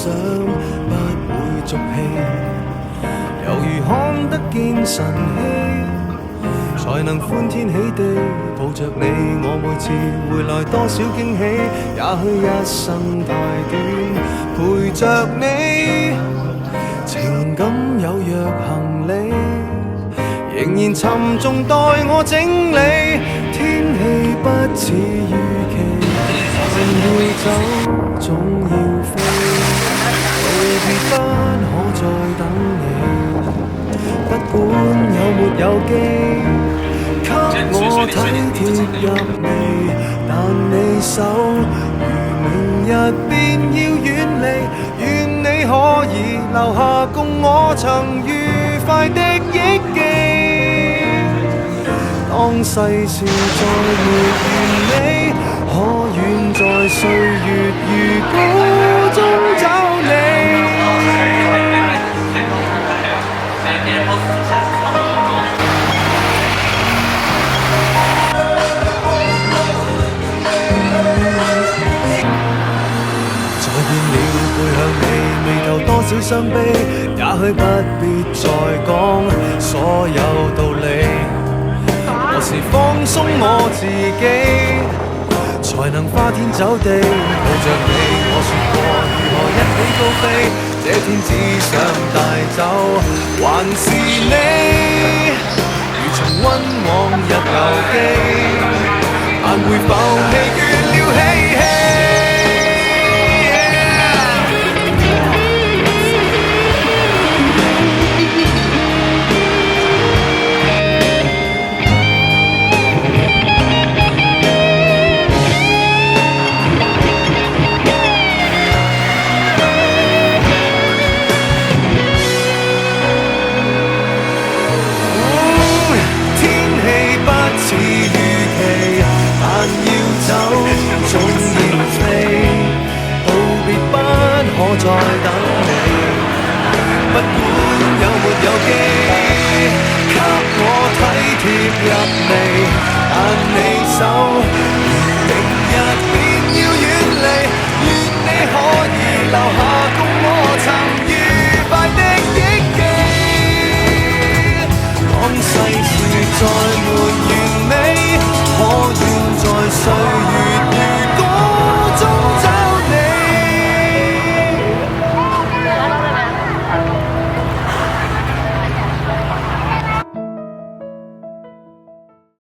想不會續氣，猶如看得見晨曦，才能歡天喜地抱着你。我每次回來多少驚喜，也許一生太短，陪着你。情感有若行李，仍然沉重待我整理。天氣不似預期，人要走總要飛，離別不可再等你。不管有沒有機，給我體貼入微，但你手如明日便要遠離，願你可以留下共我曾愉快的憶記。當世事再沒完美，可遠在歲月如歌中找你。背向你，眉頭多少傷悲，也許不必再講所有道理。何時放鬆我自己，才能花天酒地抱着你？我說過如何一起高飛，這天只想帶走還是你，如重溫往日遊記，但會否疲倦了氣？